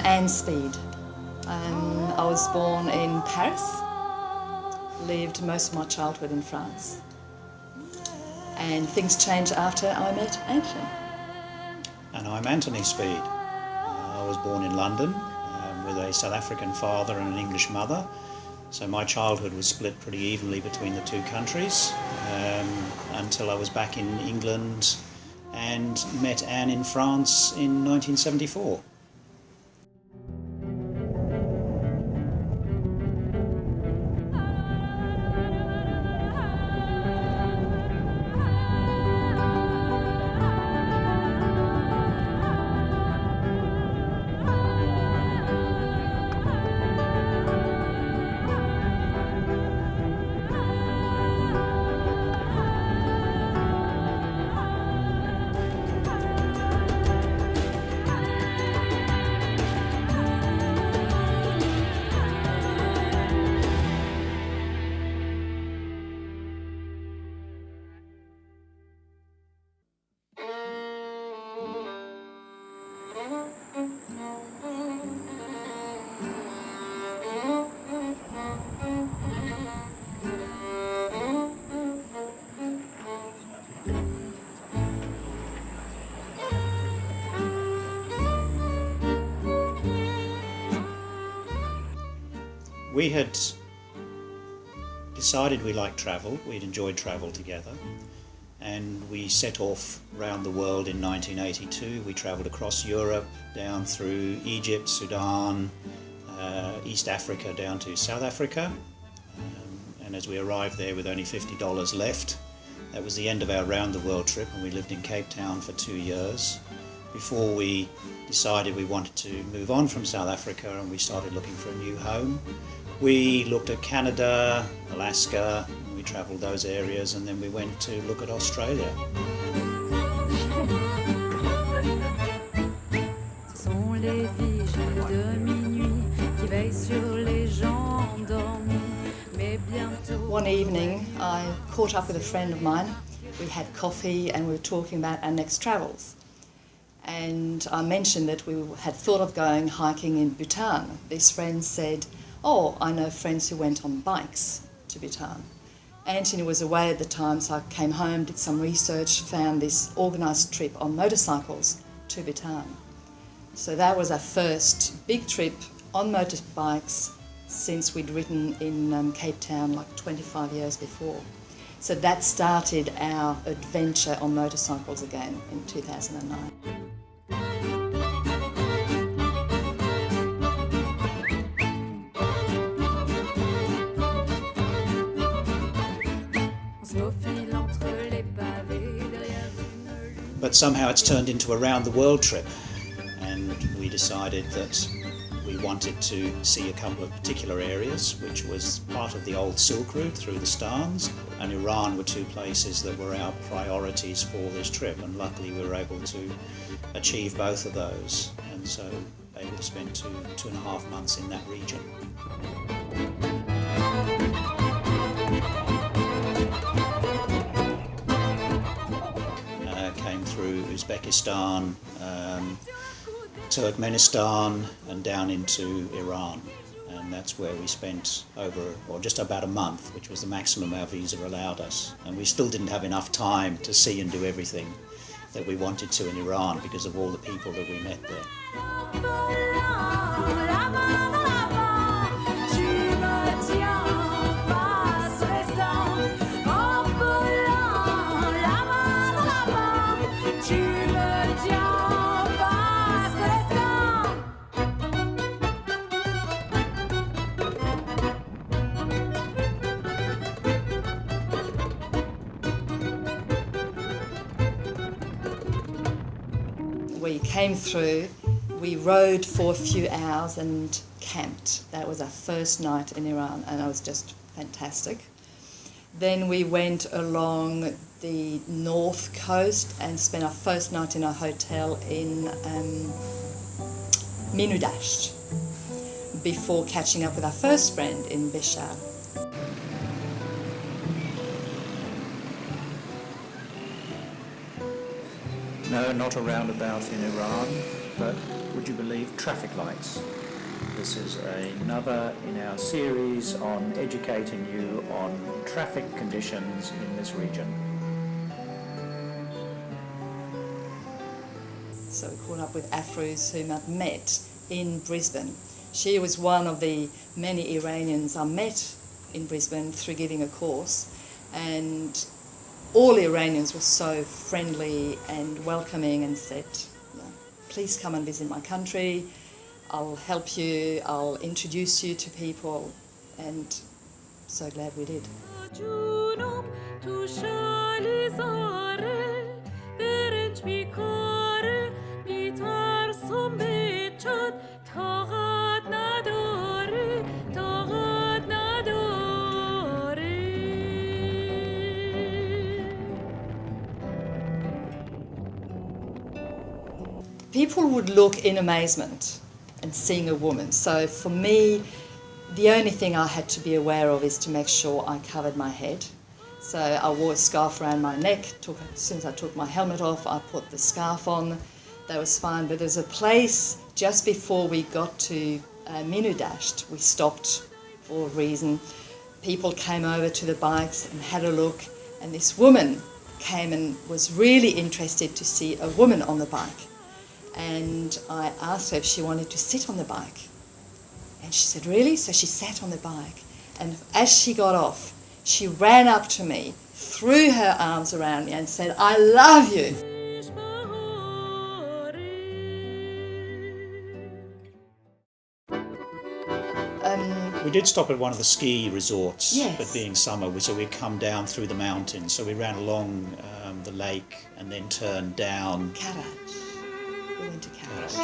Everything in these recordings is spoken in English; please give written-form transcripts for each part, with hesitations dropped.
Anne Speed. I was born in Paris, lived most of my childhood in France. And things changed after I met Anthony. And I'm Anthony Speed. I was born in London with a South African father and an English mother. So my childhood was split pretty evenly between the two countries until I was back in England and met Anne in France in 1974. We had decided we liked travel, we'd enjoyed travel together, and we set off around the world in 1982. We travelled across Europe, down through Egypt, Sudan, East Africa, down to South Africa. And as we arrived there with only $50 left, that was the end of our round the world trip, and we lived in Cape Town for 2 years before we decided we wanted to move on from South Africa and we started looking for a new home. We looked at Canada, Alaska, and we travelled those areas, and then we went to look at Australia. One evening I caught up with a friend of mine. We had coffee and we were talking about our next travels. And I mentioned that we had thought of going hiking in Bhutan. This friend said, "Oh, I know friends who went on bikes to Bhutan." Anthony was away at the time, so I came home, did some research, found this organised trip on motorcycles to Bhutan. So that was our first big trip on motorbikes since we'd ridden in Cape Town like 25 years before. So that started our adventure on motorcycles again in 2009. But somehow it's turned into a round the world trip, and we decided that we wanted to see a couple of particular areas, which was part of the old Silk Route through the Stans, and Iran were two places that were our priorities for this trip, and luckily we were able to achieve both of those, and so able to spend two and a half months in that region. Came through Uzbekistan, Turkmenistan, and down into Iran, and that's where we spent just about a month, which was the maximum our visa allowed us, and we still didn't have enough time to see and do everything that we wanted to in Iran because of all the people that we met there. We came through, we rode for a few hours and camped. That was our first night in Iran, and it was just fantastic. Then we went along the north coast and spent our first night in a hotel in Minudasht before catching up with our first friend in Bishar. No, not a roundabout in Iran. but would you believe traffic lights? This is another in our series on educating you on traffic conditions in this region. So we caught up with Afroz, whom I'd met in Brisbane. She was one of the many Iranians I met in Brisbane through giving a course, and all Iranians were so friendly and welcoming and said, please come and visit my country, I'll help you, I'll introduce you to people, and so glad we did. People would look in amazement and seeing a woman. So for me, the only thing I had to be aware of is to make sure I covered my head. So I wore a scarf around my neck. As soon as I took my helmet off, I put the scarf on. That was fine. But there's a place just before we got to Minudasht, we stopped for a reason. People came over to the bikes and had a look, and this woman came and was really interested to see a woman on the bike. And I asked her if she wanted to sit on the bike. And she said, really? So she sat on the bike. And as she got off, she ran up to me, threw her arms around me and said, I love you. We did stop at one of the ski resorts, yes. But being summer, so we'd come down through the mountains. So we ran along the lake and then turned down. Karaj. We went to Karaj.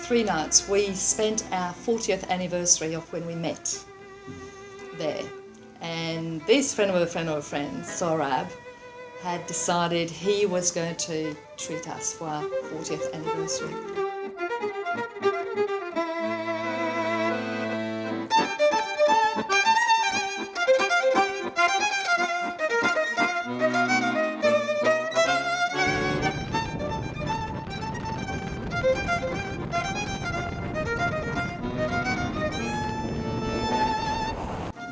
3 nights. We spent our 40th anniversary of when we met there. And this friend of a friend of a friend, Sorab, had decided he was going to treat us for our 40th anniversary.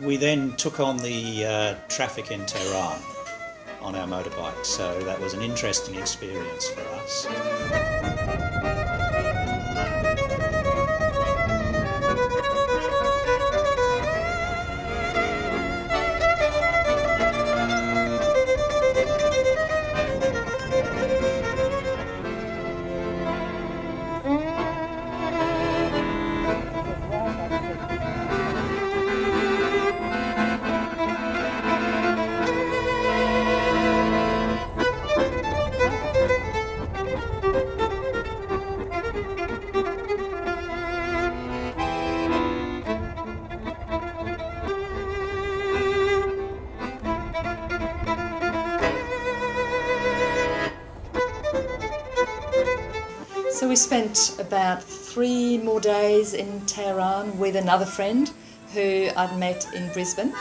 We then took on the traffic in Tehran on our motorbike, so that was an interesting experience for us. So we spent about 3 more days in Tehran with another friend who I'd met in Brisbane.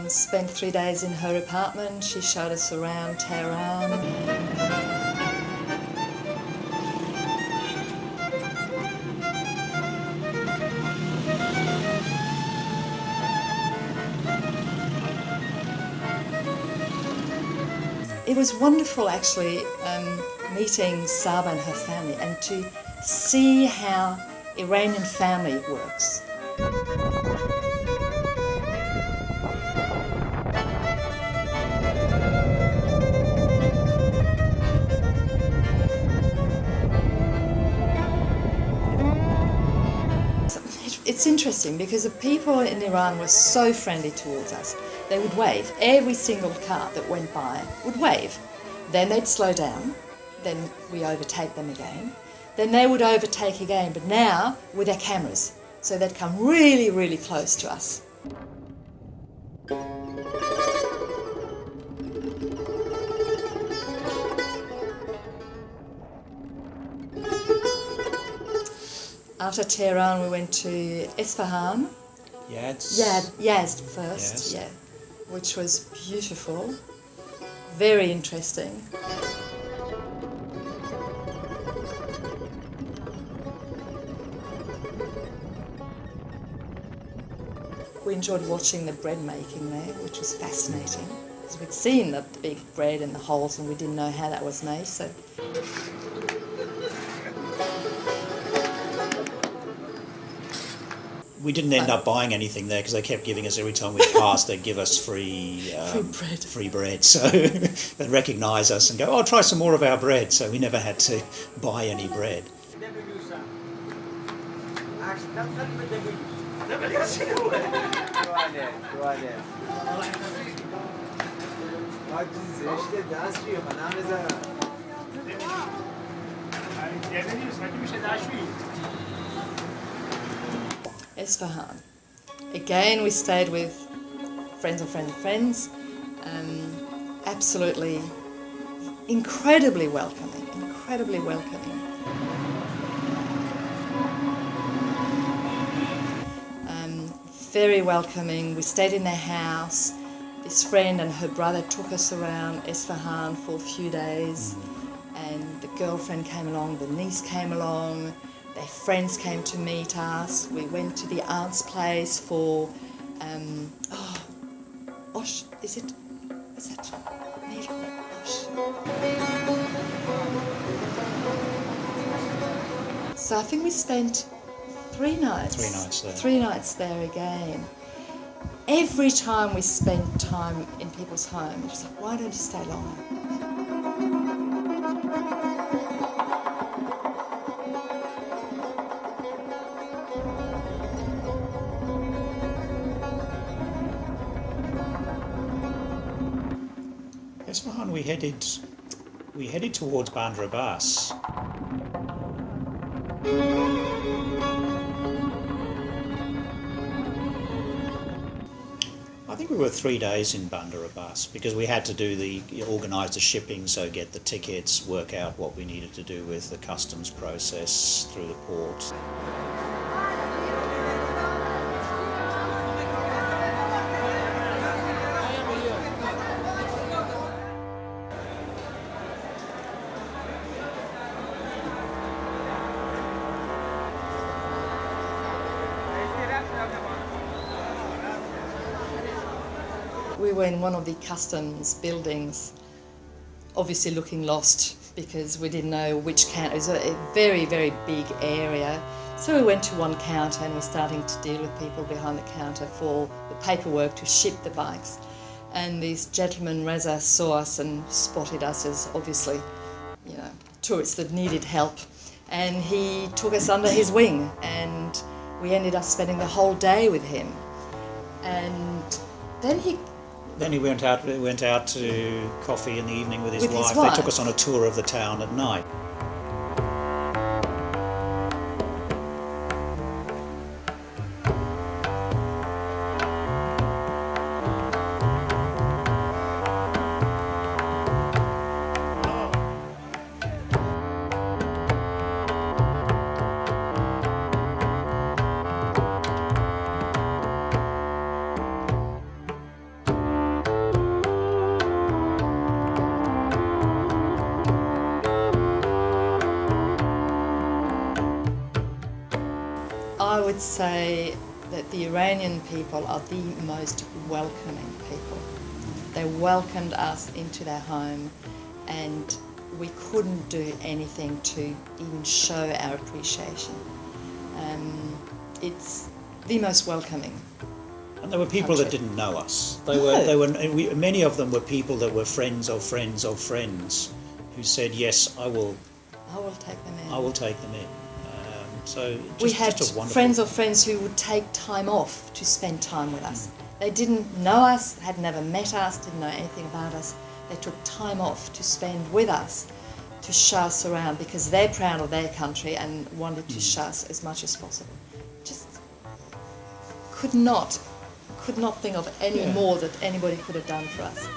Spent 3 days in her apartment. She showed us around Tehran. It was wonderful actually meeting Saba and her family and to see how Iranian family works. It's interesting because the people in Iran were so friendly towards us. They would wave. Every single car that went by would wave. Then they'd slow down. Then we overtake them again. Then they would overtake again, but now with their cameras. So they'd come really, really close to us. After Tehran, we went to Isfahan, Yazd first, Yazd. yeah, which was beautiful, very interesting. We enjoyed watching the bread making there, which was fascinating, because we'd seen the big bread and the holes and we didn't know how that was made. So we didn't end up buying anything there because they kept giving us, every time we passed, they'd give us free bread. So they'd recognise us and go, "Oh, try some more of our bread." So we never had to buy any bread. Isfahan. Again, we stayed with friends of friends of friends. Absolutely incredibly welcoming. Very welcoming. We stayed in their house. This friend and her brother took us around Isfahan for a few days, and the girlfriend came along, the niece came along, their friends came to meet us. We went to the aunt's place for Osh, is that Osh? So I think we spent 3 nights. 3 nights there. 3 nights there again. Every time we spent time in people's homes, it was like, why don't you stay longer? Isfahan, we headed towards Bandar Abbas. I think we were 3 days in Bandar Abbas because we had to organise the shipping, so get the tickets, work out what we needed to do with the customs process through the port. We were in one of the customs buildings, obviously looking lost because we didn't know which counter. It was a very, very big area. So we went to one counter and we're starting to deal with people behind the counter for the paperwork to ship the bikes. And this gentleman, Reza, saw us and spotted us as obviously, tourists that needed help. And he took us under his wing and we ended up spending the whole day with him. And then he went out to coffee in the evening with his wife. They took us on a tour of the town at night. I would say that the Iranian people are the most welcoming people. They welcomed us into their home and we couldn't do anything to even show our appreciation. It's the most welcoming. And there were people that didn't know us. Many of them were people that were friends of friends of friends who said, "Yes, I will take them in. I will take them in." We had just a wonderful friends of friends who would take time off to spend time with us. They didn't know us, had never met us, didn't know anything about us. They took time off to spend with us, to show us around because they're proud of their country and wanted to show us as much as possible. Just could not think of any more that anybody could have done for us.